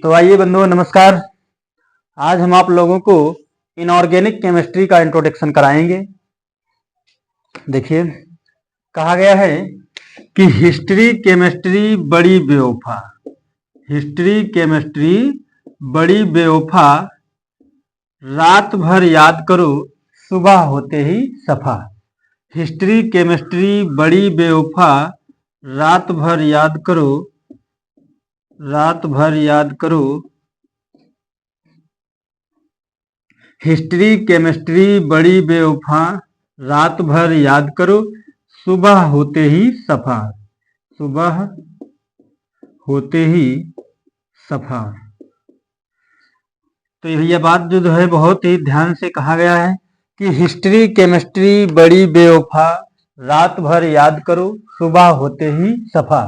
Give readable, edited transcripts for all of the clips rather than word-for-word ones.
तो आइए बंधुओं, नमस्कार। आज हम आप लोगों को इनऑर्गेनिक केमिस्ट्री का इंट्रोडक्शन कराएंगे। देखिए, कहा गया है कि हिस्ट्री केमिस्ट्री बड़ी बेवफा, हिस्ट्री केमिस्ट्री बड़ी बेवफा, रात भर याद करो सुबह होते ही सफा। हिस्ट्री केमिस्ट्री बड़ी बेवफा, रात भर याद करो, रात भर याद करो। हिस्ट्री केमिस्ट्री बड़ी बेवफा, रात भर याद करो सुबह होते ही सफा, सुबह होते ही सफा। तो यह बात जो है बहुत ही ध्यान से कहा गया है कि हिस्ट्री केमिस्ट्री बड़ी बेवफा, रात भर याद करो सुबह होते ही सफा।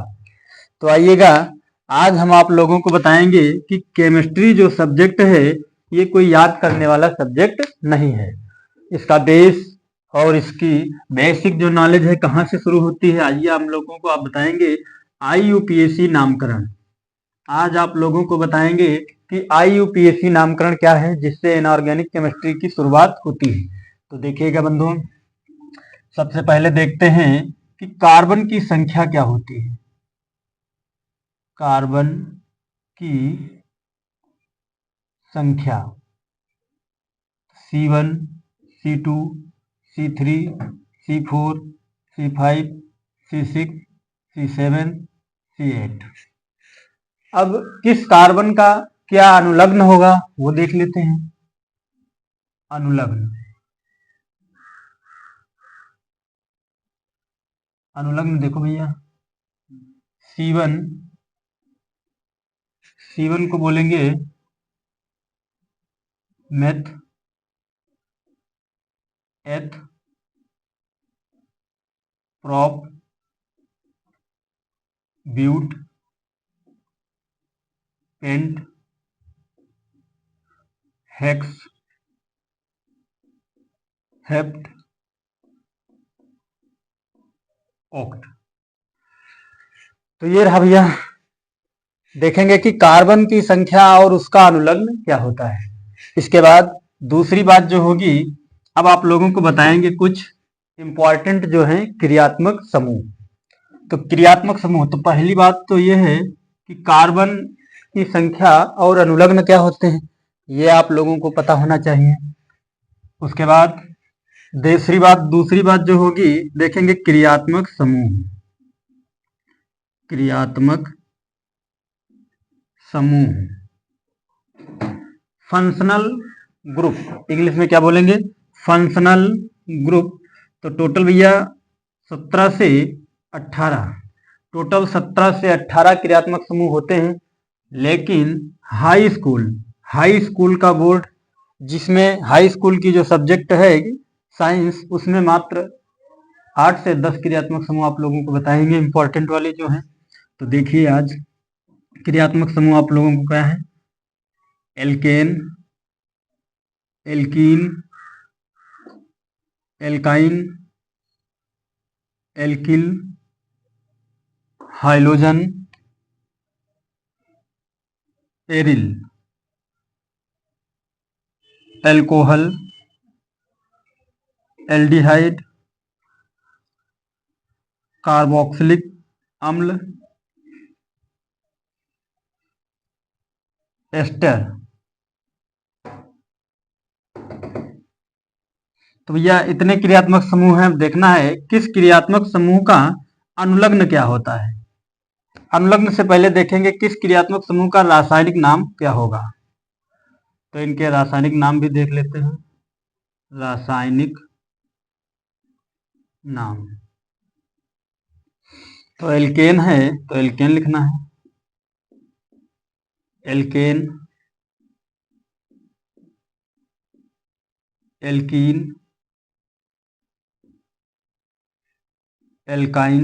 तो आइएगा, आज हम आप लोगों को बताएंगे कि केमिस्ट्री जो सब्जेक्ट है ये कोई याद करने वाला सब्जेक्ट नहीं है। इसका बेस और इसकी बेसिक जो नॉलेज है कहाँ से शुरू होती है, आइए हम लोगों को आप बताएंगे IUPAC नामकरण। आज आप लोगों को बताएंगे कि IUPAC नामकरण क्या है, जिससे इनऑर्गेनिक केमिस्ट्री की शुरुआत होती है। तो देखिएगा बंधुओं, सबसे पहले देखते हैं कि कार्बन की संख्या क्या होती है। कार्बन की संख्या C1, C2, C3, C4, C5, C6, C7, C8। अब किस कार्बन का क्या अनुलग्न होगा वो देख लेते हैं। अनुलग्न, अनुलग्न देखो भैया, C1, C1 को बोलेंगे meth, eth, prop, but, pent, hex, hept, oct. तो ये रहा भैया, देखेंगे कि कार्बन की संख्या और उसका अनुलग्न क्या होता है। इसके बाद दूसरी बात जो होगी, अब आप लोगों को बताएंगे कुछ इंपॉर्टेंट जो है क्रियात्मक समूह। तो क्रियात्मक समूह, तो पहली बात तो ये है कि कार्बन की संख्या और अनुलग्न क्या होते हैं, ये आप लोगों को पता होना चाहिए। उसके बाद दूसरी बात जो होगी, देखेंगे क्रियात्मक समूह, क्रियात्मक समूह, फंक्शनल ग्रुप, इंग्लिश में क्या बोलेंगे, फंक्शनल ग्रुप। तो टोटल भैया 17 से 18, टोटल 17 से 18 क्रियात्मक समूह होते हैं। लेकिन हाई स्कूल का बोर्ड, जिसमें हाई स्कूल की जो सब्जेक्ट है साइंस, उसमें मात्र 8 से 10 क्रियात्मक समूह आप लोगों को बताएंगे, इंपॉर्टेंट वाले जो हैं। तो देखिए, आज क्रियात्मक समूह आप लोगों को क्या है, alkane, alkene, alkyne, alkyl, halogen, aryl, alcohol, aldehyde, carboxylic अम्ल, एस्टर। तो भैया इतने क्रियात्मक समूह हैं। अब देखना है किस क्रियात्मक समूह का अनुलग्न क्या होता है। अनुलग्न से पहले देखेंगे किस क्रियात्मक समूह का रासायनिक नाम क्या होगा। तो इनके रासायनिक नाम भी देख लेते हैं। रासायनिक नाम, तो एल्केन है तो एल्केन लिखना है, alkane, alkene, alkyne,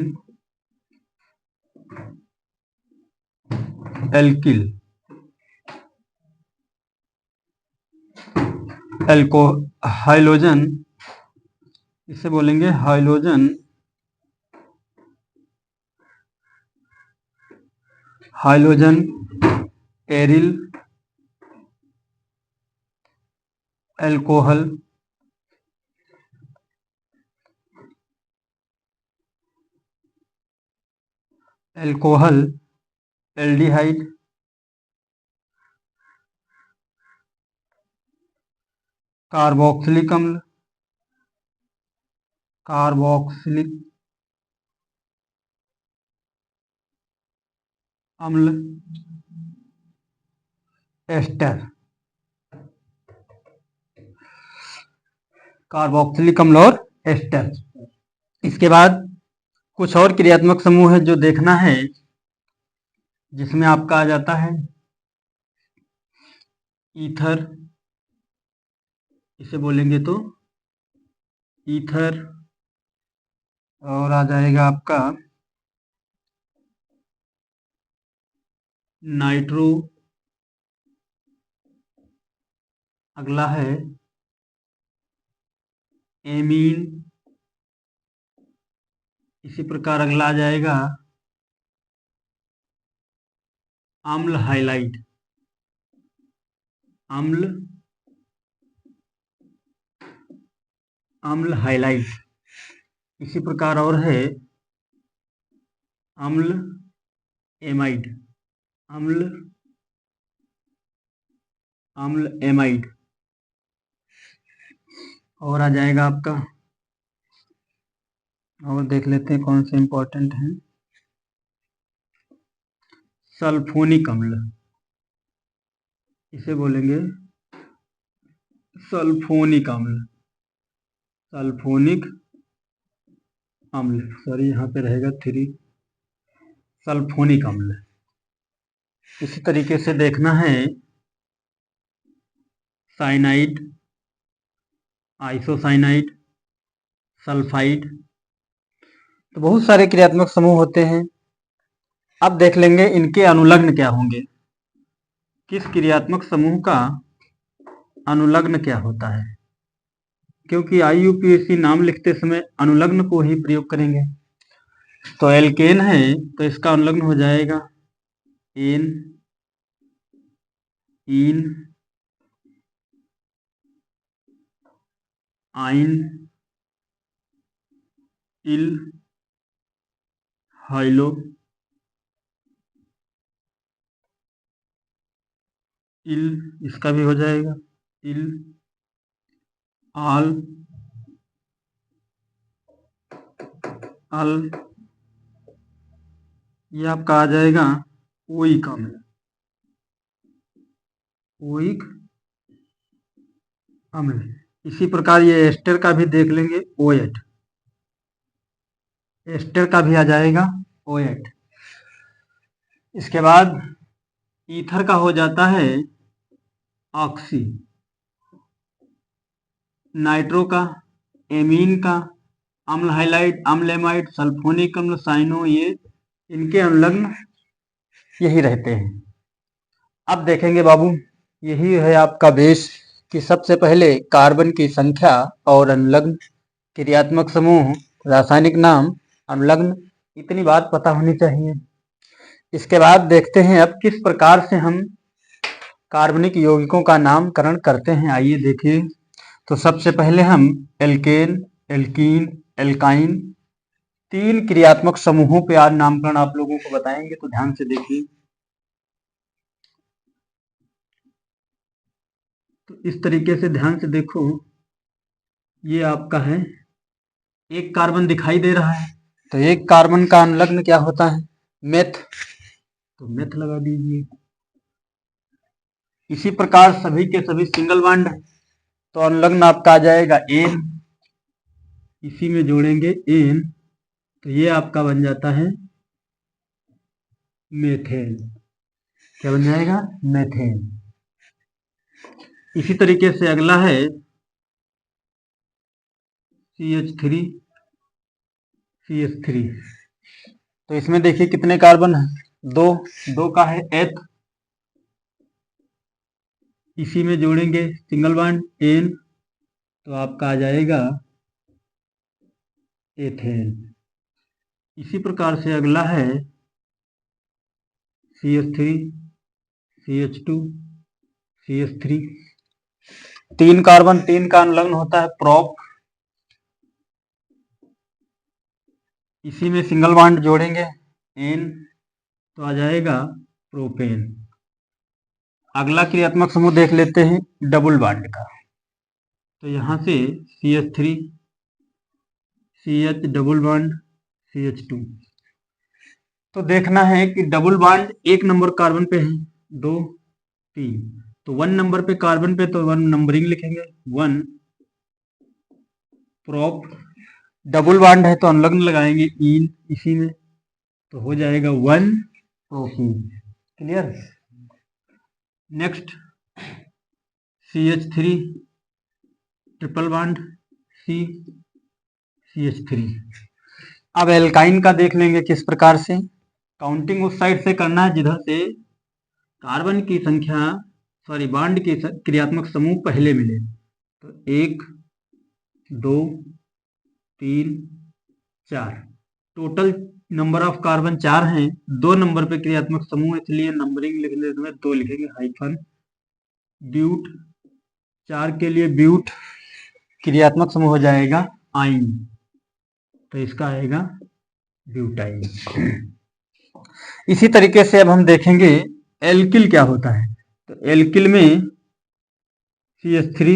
alkyl, halogen, इसे बोलेंगे halogen, halogen, aryl alcohol, alcohol aldehyde, carboxylic अम्ल, कार्बोक्सिलिक अम्ल, एस्टर, कार्बोक्सिलिक अम्ल और एस्टर। इसके बाद कुछ और क्रियात्मक समूह है जो देखना है, जिसमें आपका आ जाता है ईथर, इसे बोलेंगे तो ईथर, और आ जाएगा आपका नाइट्रो, अगला है एमीन, इसी प्रकार अगला आ जाएगा अम्ल हाइलाइट, अम्ल अम्ल हाइलाइट। इसी प्रकार और है अम्ल एमाइड, अम्ल अम्ल एमाइड। और आ जाएगा आपका, और देख लेते हैं कौन से इंपॉर्टेंट हैं, सल्फोनिक अम्ल, इसे बोलेंगे सल्फोनिक अम्ल, सल्फोनिक अम्ल, सॉरी यहाँ पे रहेगा 3, सल्फोनिक अम्ल। इसी तरीके से देखना है साइनाइड, आइसोसाइनाइड, सल्फाइड। तो बहुत सारे क्रियात्मक समूह होते हैं। अब देख लेंगे इनके अनुलग्न क्या होंगे, किस क्रियात्मक समूह का अनुलग्न क्या होता है, क्योंकि IUPAC नाम लिखते समय अनुलग्न को ही प्रयोग करेंगे। तो एल्केन है तो इसका अनुलग्न हो जाएगा एन, इन, आइन, इल, हाइलो, इल, इसका भी हो जाएगा इल, आल, अल, ये आपका आ जाएगा ओइक अम्ल, ओइक अम्ल। इसी प्रकार ये एस्टर का भी देख लेंगे O8, एस्टर का भी आ जाएगा O8। इसके बाद ईथर का हो जाता है ऑक्सी, नाइट्रो का, एमीन का, अम्ल हाइलाइड, अम्ल एमाइड, सल्फोनिक अम्ल, साइनो, ये इनके अनुलग्न यही रहते हैं। अब देखेंगे बाबू, यही है आपका बेस कि सबसे पहले कार्बन की संख्या और अनुलग्न, क्रियात्मक समूह, रासायनिक नाम, अनुलग्न, इतनी बात पता होनी चाहिए। इसके बाद देखते हैं अब किस प्रकार से हम कार्बनिक यौगिकों का नामकरण करते हैं। आइए देखिए। तो सबसे पहले हम एल्केन, एल्कीन, एल्काइन, 3 क्रियात्मक समूहों पे आज नामकरण आप लोगों को बताएंगे, तो ध्यान से देखिए। तो इस तरीके से ध्यान से देखो, ये आपका है, एक कार्बन दिखाई दे रहा है, तो एक कार्बन का अनुलग्न क्या होता है, मेथ, तो मेथ लगा दीजिए। इसी प्रकार सभी के सभी सिंगल बॉन्ड, तो अनुलग्न आपका आ जाएगा एन, इसी में जोड़ेंगे एन, तो ये आपका बन जाता है मेथेन। क्या बन जाएगा, मेथेन। इसी तरीके से अगला है CH3, CH3, तो इसमें देखिए कितने कार्बन है, 2, 2 का है एथ, इसी में जोड़ेंगे सिंगल बॉन्ड एन, तो आपका आ जाएगा एथेन। इसी प्रकार से अगला है CH3, CH2 CH3, 3 कार्बन 3 का अनुलग्न होता है प्रोप, इसी में सिंगल बॉन्ड जोड़ेंगे N तो आ जाएगा प्रोपेन। अगला क्रियात्मक समूह देख लेते हैं डबल बॉन्ड का। तो यहाँ से CH3 CH double bond CH2। तो देखना है कि डबल बॉन्ड 1 नंबर कार्बन पे है, 2 3, तो 1 नंबर पे कार्बन पे तो 1 नंबरिंग लिखेंगे 1 प्रोप, डबल बॉन्ड है तो अनुलग्न लगाएंगे इन इसी में, तो हो जाएगा 1 propene. Clear. Next CH3 triple bond C CH3। अब एल्काइन का देख लेंगे किस प्रकार से। काउंटिंग उस साइड से करना है जिधर से कार्बन की संख्या बॉन्ड के क्रियात्मक समूह पहले मिले। तो 1 2 3 4, टोटल नंबर ऑफ कार्बन 4 हैं, 2 नंबर पे क्रियात्मक समूह, इसलिए नंबरिंग लिख लेते हैं 2 लिखेंगे हाइफन ब्यूट। 4 के लिए ब्यूट क्रियात्मक समूह हो जाएगा आइन, तो इसका आएगा ब्यूटाइन। इसी तरीके से अब हम देखेंगे एल्किल क्या होता है। तो एल्किल में CH3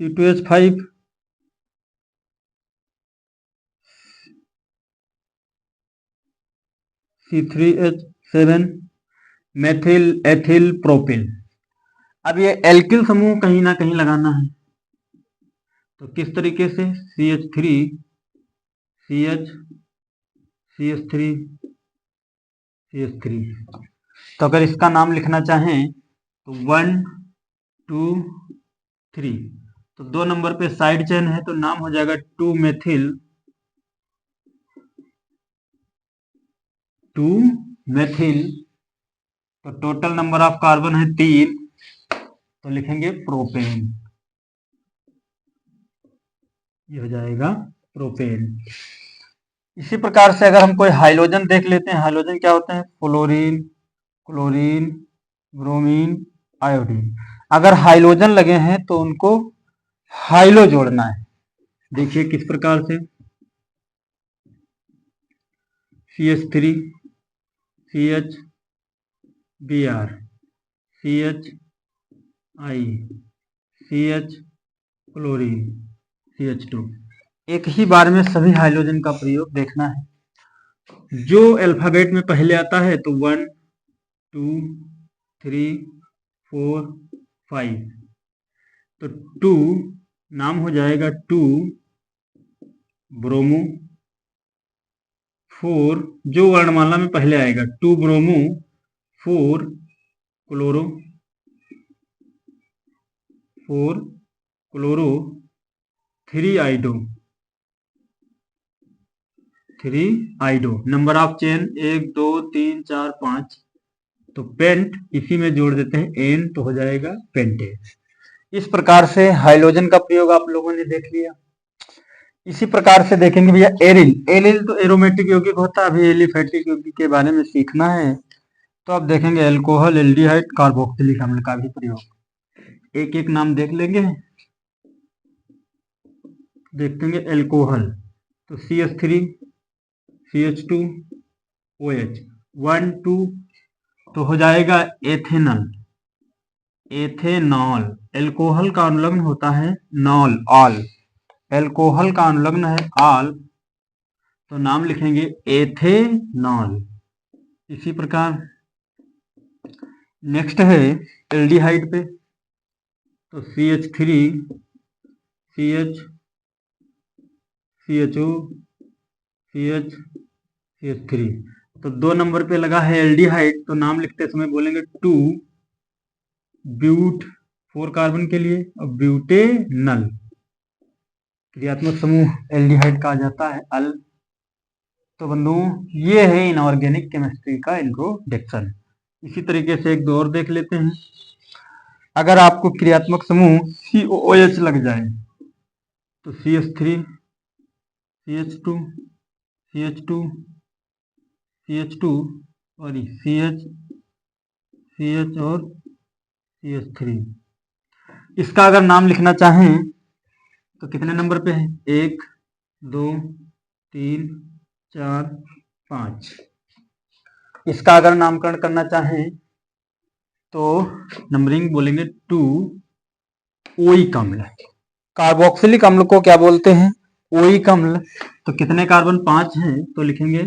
C2H5 C3H7 methyl ethyl propyl. अब ये एल्किल समूह कहीं ना कहीं लगाना है, तो किस तरीके से CH3 CH CH3 CH3। तो अगर इसका नाम लिखना चाहें तो 1 2 3, तो 2 नंबर पे साइड चेन है तो नाम हो जाएगा 2 मेथिल 2 मेथिल, तो टोटल नंबर ऑफ कार्बन है 3, तो लिखेंगे प्रोपेन, ये हो जाएगा प्रोपेन। इसी प्रकार से अगर हम कोई हाइड्रोजन देख लेते हैं, हाइड्रोजन क्या होते हैं, फ्लोरीन क्लोरीन ब्रोमीन आयोडीन। अगर हाइड्रोजन लगे हैं तो उनको हाइलो जोड़ना है। देखिए किस प्रकार से CH3 CH Br CH I CH chlorine CH2। एक ही बार में सभी हाइड्रोजन का प्रयोग देखना है। जो अल्फाबेट में पहले आता है तो 1 2 3 4 5, तो 2 नाम हो जाएगा 2 ब्रोमो, 4 जो वर्णमाला में पहले आएगा 2 bromo 4 chloro 3 आइडो 3 आइडो। Number of chain 1 2 3 4 5, तो पेंट इसी में जोड़ देते हैं एन, तो हो जाएगा पेंटेज। इस प्रकार से हाइड्रोजन का प्रयोग आप लोगों ने देख लिया। इसी प्रकार से देखेंगे भैया एरिल। एरिल तो एरोमेटिक यौगिक होता है, अभी एलिफेटिक यौगिक के बारे में सीखना है। तो अब देखेंगे एल्कोहल एल्डिहाइड कार्बोक्सिलिक अम्ल का भी प्रयोग, एक एक नाम देख लेंगे। देखेंगे एल्कोहल तो CH3 CH2 OH 1 2, तो हो जाएगा एथेनल एथेनॉल। एल्कोहल का अनुलग्न होता है नॉल ऑल, एल्कोहल का अनुलग्न है ऑल, तो नाम लिखेंगे एथेनॉल। इसी प्रकार नेक्स्ट है एल्डिहाइड पे, तो CH3 CH CHO CH CH3, तो 2 नंबर पे लगा है एल्डिहाइड, तो नाम लिखते समय बोलेंगे 2 ब्यूट 4 कार्बन के लिए, और ब्यूटेनल क्रियात्मक समूह एल्डिहाइड का आ जाता है अल। तो बंधुओं ये है इनऑर्गेनिक केमिस्ट्री का इंट्रोडक्शन। इसी तरीके से एक दो और देख लेते हैं। अगर आपको क्रियात्मक समूह COOH लग जाए तो CH3 CH2 CH2 CH2 और CH CH और CH3। इसका अगर नाम लिखना चाहें तो कितने नंबर पे है? 1 2 3 4 5। इसका अगर नामकरण करना चाहें तो नंबरिंग बोलेंगे 2 ओइक अम्ल। कार्बोक्सिलिक अम्ल को क्या बोलते हैं? ओइक अम्ल। तो कितने कार्बन? 5 हैं, तो लिखेंगे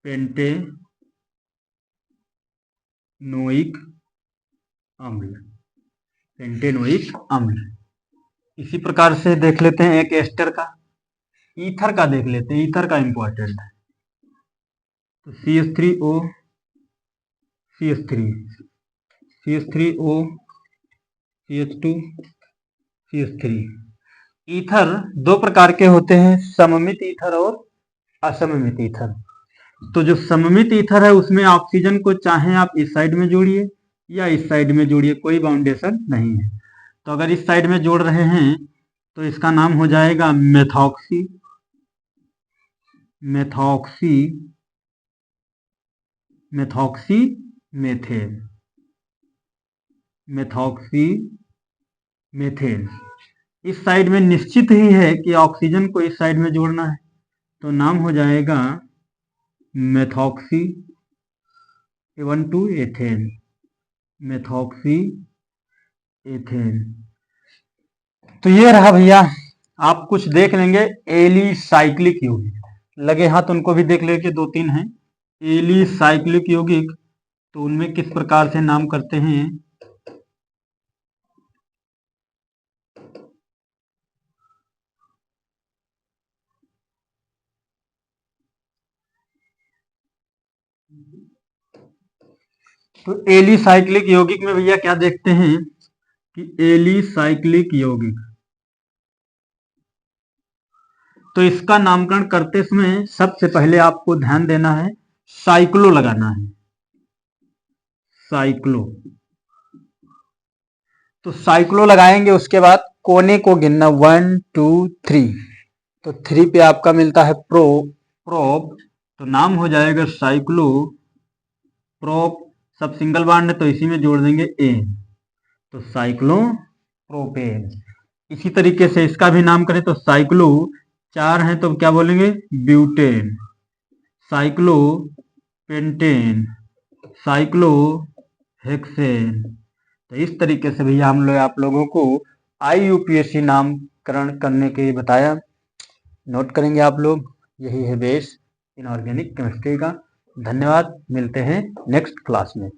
पेंटेनोइक अम्ल। पेंटेनोइक अम्ल। इसी प्रकार से देख लेते हैं एक एस्टर का, ईथर का देख लेते हैं। ईथर का इंपॉर्टेंट है। तो CH3O CH3 CH3O CH2 CH3। Ether दो प्रकार के होते हैं, सममित ईथर और असममित ईथर। तो जो सममित ईथर है उसमें ऑक्सीजन को चाहे आप इस साइड में जोड़िए या इस साइड में जोड़िए, कोई बाउंडेशन नहीं है। तो अगर इस साइड में जोड़ रहे हैं तो इसका नाम हो जाएगा methoxy methoxy methoxy methane methoxy methane. इस साइड में निश्चित ही है कि ऑक्सीजन को इस साइड में जोड़ना है, तो नाम हो जाएगा मेथॉक्सी 1,2 एथेन। Methoxy ethane. तो ये रहा भैया, आप कुछ देख लेंगे एलिसाइक्लिक यौगिक, लगे हाथ उनको भी देख लेंगे, 2-3 हैं एलिसाइक्लिक यौगिक। तो उनमें किस प्रकार से नाम करते हैं? तो एलिसाइक्लिक यौगिक में भैया क्या देखते हैं कि एलिसाइक्लिक यौगिक, तो इसका नामकरण करते समय सबसे पहले आपको ध्यान देना है, साइक्लो लगाना है। साइक्लो। तो साइक्लो लगाएंगे, उसके बाद कोने को गिनना 1 2 3। तो 3 पे आपका मिलता है प्रोप। तो नाम हो जाएगा साइक्लो प्रोप। सब सिंगल बॉन्ड है तो इसी में जोड़ देंगे एन, तो साइक्लो प्रोपेन। इसी तरीके से इसका भी नाम करें तो साइक्लो 4 हैं तो क्या बोलेंगे? Butane, cyclo pentane, cyclo hexane. तो इस तरीके से भैया हम लोग आप लोगों को IUPAC नामकरण करने के लिए बताया। नोट करेंगे आप लोग। यही है बेस इनऑर्गेनिक केमिस्ट्री का। धन्यवाद, मिलते हैं नेक्स्ट क्लास में।